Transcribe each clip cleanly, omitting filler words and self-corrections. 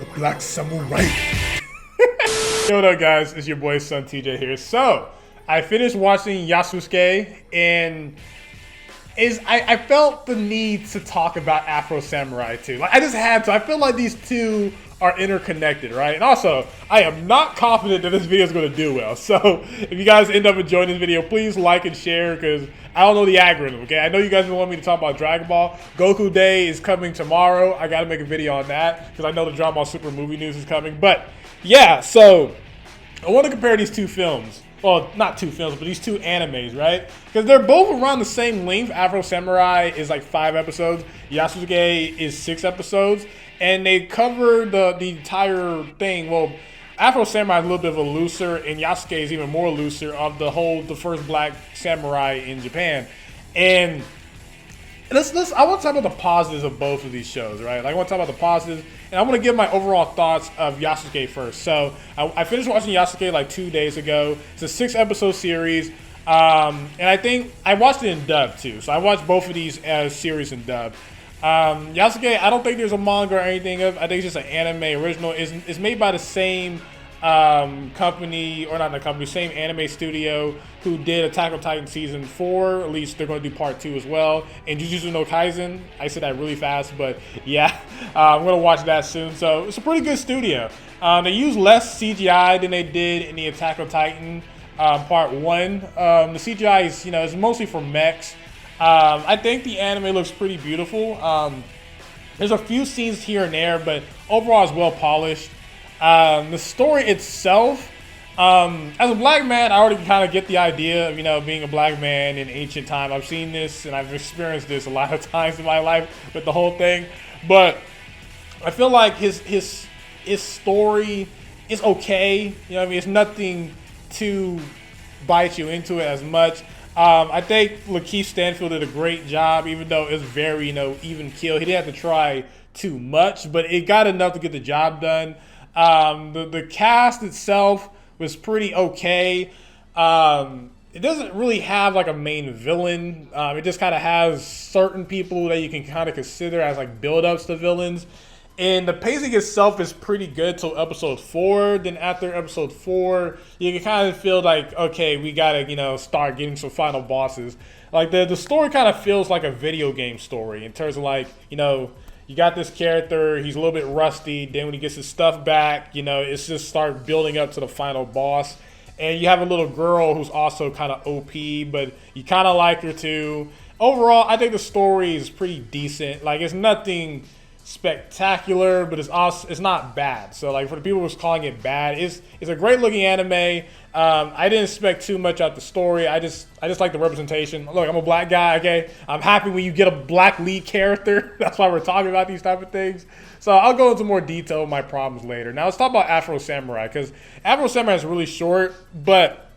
the Black Samurai. Yo, what up, guys? It's your boy SonTJ here. So, I finished watching Yasuke, and I felt the need to talk about Afro Samurai too. Like, I just had to. I feel like these two are interconnected, right? And also, I am not confident that this video is going to do well. So, if you guys end up enjoying this video, please like and share, because I don't know the algorithm, okay? I know you guys want me to talk about Dragon Ball. Goku Day is coming tomorrow. I got to make a video on that, because I know the Dragon Ball Super movie news is coming. But, yeah, so I want to compare these two films. Well, not two films, but these two animes, right? Because they're both around the same length. Afro Samurai is like 5 episodes. Yasuke is 6 episodes. And they cover the entire thing. Well, Afro Samurai is a little bit of a looser, and Yasuke is even more looser of the first black samurai in Japan. And I want to talk about the positives of both of these shows, right? Like, I want to talk about the positives, and I want to give my overall thoughts of Yasuke first. So I finished watching Yasuke like 2 days ago. It's a 6-episode series, and I think I watched it in dub too. So I watched both of these as series in dub. Yasuke, I don't think there's a manga or anything of. I think it's just an anime original. It's made by the same company, or not the company, same anime studio who did Attack on Titan season 4. At least they're going to do part 2 as well. And Jujutsu no Kaisen, I said that really fast, but yeah, I'm going to watch that soon. So it's a pretty good studio. They use less CGI than they did in the Attack on Titan part 1. The CGI is, it's mostly for mechs. I think the anime looks pretty beautiful. There's a few scenes here and there, but overall it's well polished. The story itself, as a black man, I already kind of get the idea of, being a black man in ancient time. I've seen this and I've experienced this a lot of times in my life with the whole thing. But I feel like his story is okay. It's nothing to bite you into it as much. I think Lakeith Stanfield did a great job, even though it was very, even kill. He didn't have to try too much, but it got enough to get the job done. The cast itself was pretty okay. It doesn't really have like a main villain. It just kind of has certain people that you can kind of consider as like build-ups to villains. And the pacing itself is pretty good till episode 4. Then after episode 4, you can kind of feel like, okay, we gotta, start getting some final bosses. Like the story kind of feels like a video game story in terms of like, you got this character, he's a little bit rusty. Then when he gets his stuff back, it's just start building up to the final boss. And you have a little girl who's also kind of OP, but you kind of like her too. Overall, I think the story is pretty decent. Like, it's nothing spectacular, but it's not bad. So like, for the people who's calling it bad, it's a great looking anime. I didn't expect too much out the story. I just like the representation. Look, I'm a black guy, okay? I'm happy when you get a black lead character. That's why we're talking about these type of things. So I'll go into more detail with my problems later. Now let's talk about Afro Samurai, because Afro Samurai is really short, but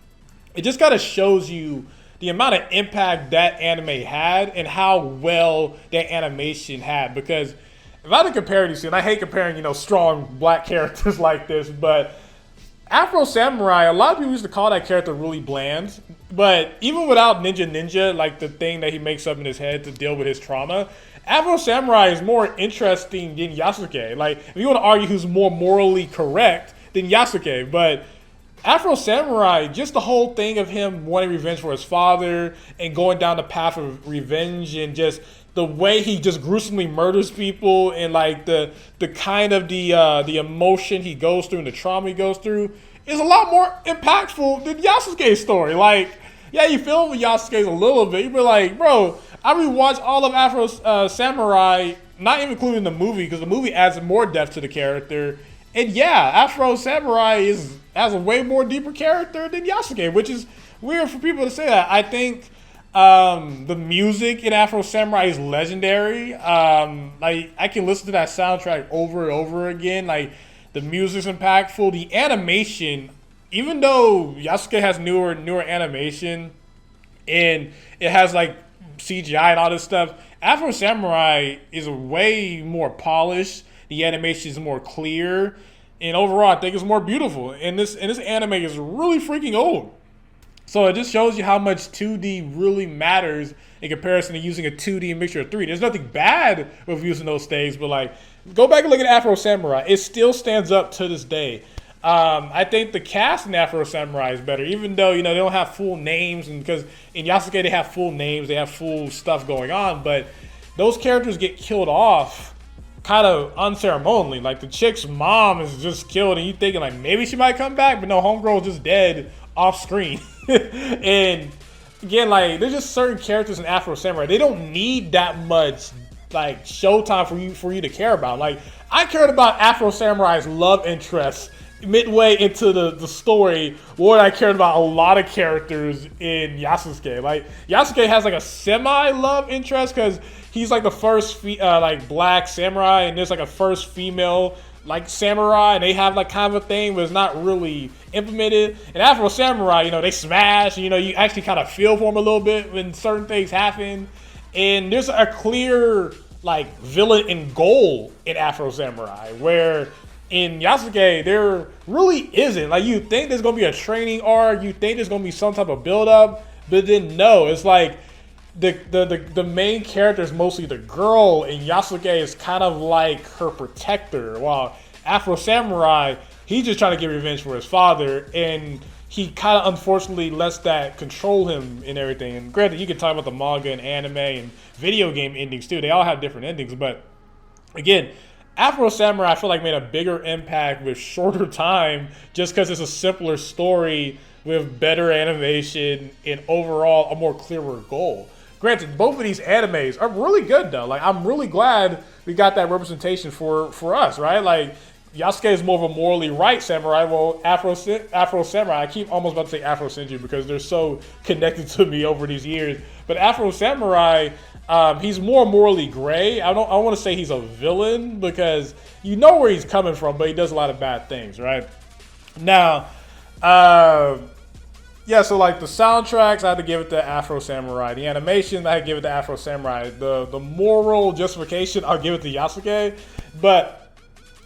it just kind of shows you the amount of impact that anime had and how well that animation had. Because if I had to compare these two, and I hate comparing, strong black characters like this, but Afro Samurai, a lot of people used to call that character really bland. But even without Ninja, like the thing that he makes up in his head to deal with his trauma, Afro Samurai is more interesting than Yasuke. Like, if you want to argue who's more morally correct than Yasuke, but Afro Samurai, just the whole thing of him wanting revenge for his father and going down the path of revenge, and just the way he just gruesomely murders people, and like the kind of the emotion he goes through and the trauma he goes through is a lot more impactful than Yasuke's story. Like, yeah, you feel with Yasuke's a little bit, but like, bro, I rewatched all of Afro Samurai, not even including the movie, because the movie adds more depth to the character. And yeah, Afro Samurai has a way more deeper character than Yasuke, which is weird for people to say that. I think the music in Afro Samurai is legendary. Like, I can listen to that soundtrack over and over again. Like, the music's impactful. The animation, even though Yasuke has newer animation and it has like CGI and all this stuff, Afro Samurai is way more polished. The animation is more clear, and overall, I think it's more beautiful. And this anime is really freaking old. So it just shows you how much 2D really matters in comparison to using a 2D mixture of 3D. There's nothing bad with using those things, but like, Go back and look at Afro Samurai. It still stands up to this day. I think the cast in Afro Samurai is better, even though, you know, they don't have full names, and because in Yasuke they have full names, they have full stuff going on, but those characters get killed off kind of unceremonially. Like the chick's mom is just killed, and you thinking like maybe she might come back, but no, homegirl is just dead off screen. And again, like there's just certain characters in Afro Samurai, they don't need that much like showtime for you to care about. Like I cared about Afro Samurai's love interest midway into the story, more than I cared about a lot of characters in Yasuke. Like Yasuke has like a semi love interest because he's like the first like black samurai, and there's like a first female like samurai, and they have like kind of a thing, but it's not really implemented. And Afro Samurai, you know, they smash, and, you know, you actually kind of feel for them a little bit when certain things happen. And there's a clear like villain and goal in Afro Samurai, where in Yasuke there really isn't. Like you think there's gonna be a training arc, you think there's gonna be some type of build up, but then no, it's like the main character is mostly the girl, and Yasuke is kind of like her protector, while Afro Samurai, he's just trying to get revenge for his father, and he kind of unfortunately lets that control him and everything. And granted, you can talk about the manga and anime and video game endings too. They all have different endings, but again, Afro Samurai I feel like made a bigger impact with shorter time just because it's a simpler story with better animation and overall a more clearer goal. Granted, both of these animes are really good though. Like I'm really glad we got that representation for us, right? Like Yasuke is more of a morally right samurai, while Afro Samurai, I keep almost about to say Afro Senju because they're so connected to me over these years. But Afro Samurai, he's more morally gray. I want to say he's a villain because you know where he's coming from, but he does a lot of bad things, right? Now, yeah, so like the soundtracks, I had to give it to Afro Samurai. The animation, I had to give it to Afro Samurai. The moral justification, I'll give it to Yasuke. But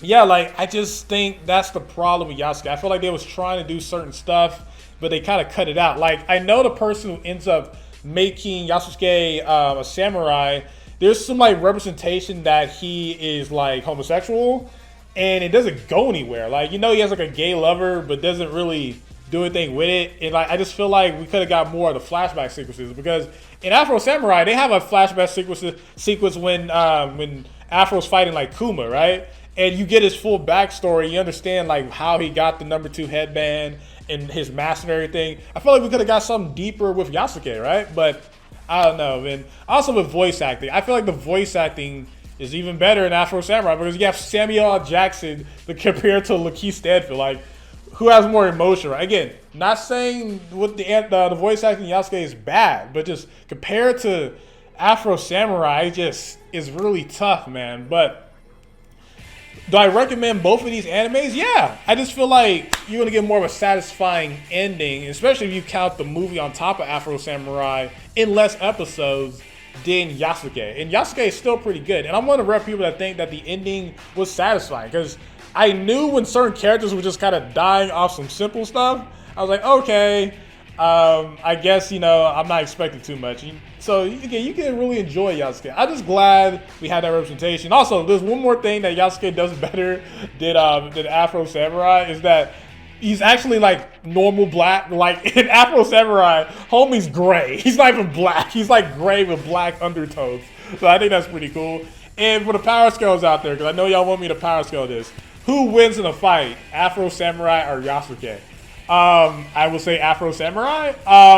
yeah, like I just think that's the problem with Yasuke. I feel like they was trying to do certain stuff, but they kind of cut it out. Like I know the person who ends up making Yasuke a samurai, there's some like representation that he is like homosexual, and it doesn't go anywhere. Like, you know, he has like a gay lover, but doesn't really do anything with it. And like I just feel like we could have got more of the flashback sequences, because in Afro Samurai they have a flashback sequence when Afro's fighting like Kuma, right? And you get his full backstory. You understand like how he got the #2 headband and his mask and everything. I feel like we could have got something deeper with Yasuke, right? But I don't know. And also with voice acting, I feel like the voice acting is even better in Afro Samurai because you have Samuel L. Jackson compared to Lakeith Stanfield. Like, who has more emotion, right? Again, not saying what the voice acting in Yasuke is bad, but just compared to Afro Samurai, it just is really tough, man. But do I recommend both of these animes? Yeah. I just feel like you're going to get more of a satisfying ending, especially if you count the movie on top of Afro Samurai in less episodes than Yasuke. And Yasuke is still pretty good. And I'm one of the rare people that think that the ending was satisfying, because I knew when certain characters were just kind of dying off some simple stuff, I was like, okay, I guess, you know, I'm not expecting too much. So again, you can really enjoy Yasuke. I'm just glad we had that representation. Also, there's one more thing that Yasuke does better than Afro Samurai, is that he's actually like normal black. Like in Afro Samurai, homie's gray. He's not even black. He's like gray with black undertones. So I think that's pretty cool. And for the power scales out there, because I know y'all want me to power scale this, who wins in a fight, Afro Samurai or Yasuke? I will say Afro Samurai,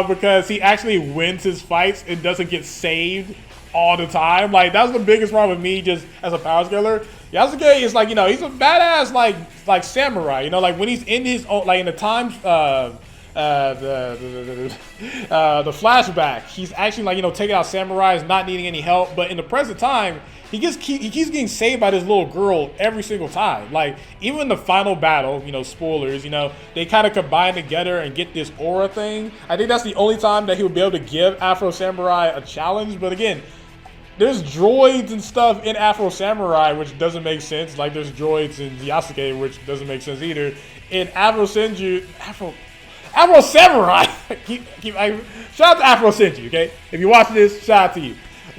because he actually wins his fights and doesn't get saved all the time. Like, that's the biggest problem with me just as a power scaler. Yasuke is like, you know, he's a badass like samurai. You know, like when he's in his own, like in the times, the flashback, he's actually like, you know, taking out samurais, not needing any help. But in the present time, he keeps getting saved by this little girl every single time. Like, even the final battle, you know, spoilers, you know, they kind of combine together and get this aura thing. I think that's the only time that he would be able to give Afro Samurai a challenge. But again, there's droids and stuff in Afro Samurai, which doesn't make sense. Like, there's droids in Yasuke, which doesn't make sense either. In Afro Samurai, shout out to Afro Senju, okay? If you watch this, shout out to you.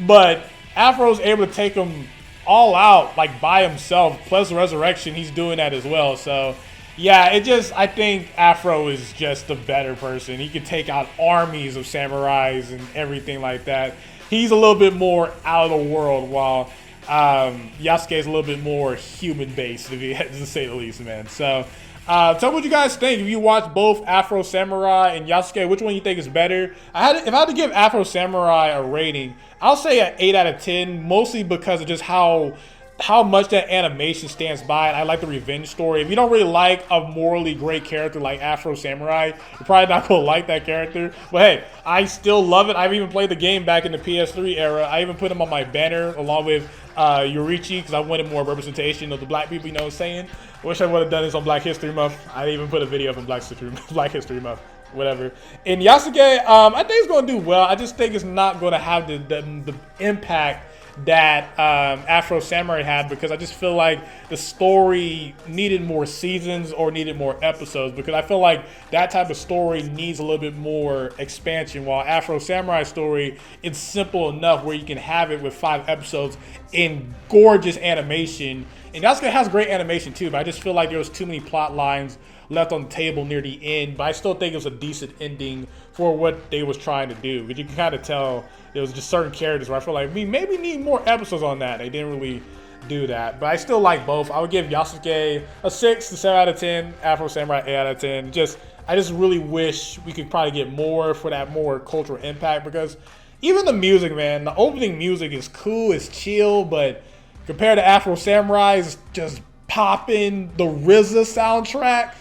But Afro's able to take him all out, like by himself, plus Resurrection, he's doing that as well. So yeah, I think Afro is just a better person. He could take out armies of samurais and everything like that. He's a little bit more out of the world, while Yasuke is a little bit more human-based, to say the least, man. So tell me what you guys think. If you watch both Afro Samurai and Yasuke, which one you think is better? If I had to give Afro Samurai a rating, I'll say an 8 out of 10, mostly because of just how much that animation stands by. And I like the revenge story. If you don't really like a morally great character like Afro Samurai, you're probably not gonna like that character. But hey, I still love it. I've even played the game back in the PS3 era. I even put him on my banner along with Yurichi, because I wanted more representation of the black people, you know what I'm saying? I wish I would have done this on Black History Month. I even put a video up on Black History Month, whatever. And Yasuke, I think it's going to do well. I just think it's not going to have the impact that Afro Samurai had, because I just feel like the story needed more seasons or needed more episodes, because I feel like that type of story needs a little bit more expansion, while Afro Samurai story, it's simple enough where you can have it with 5 episodes in gorgeous animation. And Yasuke has great animation too, but I just feel like there was too many plot lines left on the table near the end. But I still think it was a decent ending for what they was trying to do, because you can kind of tell there was just certain characters where I feel like we maybe need more episodes on that. They didn't really do that, but I still like both. I would give Yasuke a 6 to 7 out of 10, Afro Samurai 8 out of 10. I just really wish we could probably get more for that more cultural impact, because even the music, man, the opening music is cool, it's chill, but compared to Afro Samurai, it's just popping. The RZA soundtrack.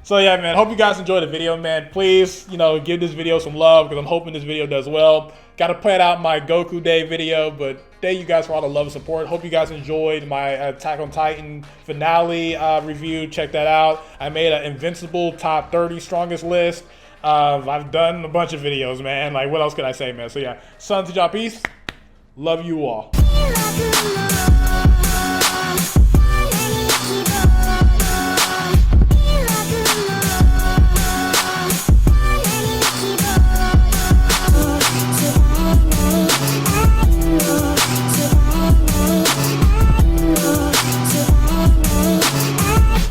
So yeah, man, hope you guys enjoyed the video, man. Please, give this video some love, because I'm hoping this video does well. Got to plan out my Goku Day video, but thank you guys for all the love and support. Hope you guys enjoyed my Attack on Titan finale review. Check that out. I made an Invincible top 30 strongest list. I've done a bunch of videos, man. Like, what else could I say, man? So yeah, SonTJ, peace. Love you all.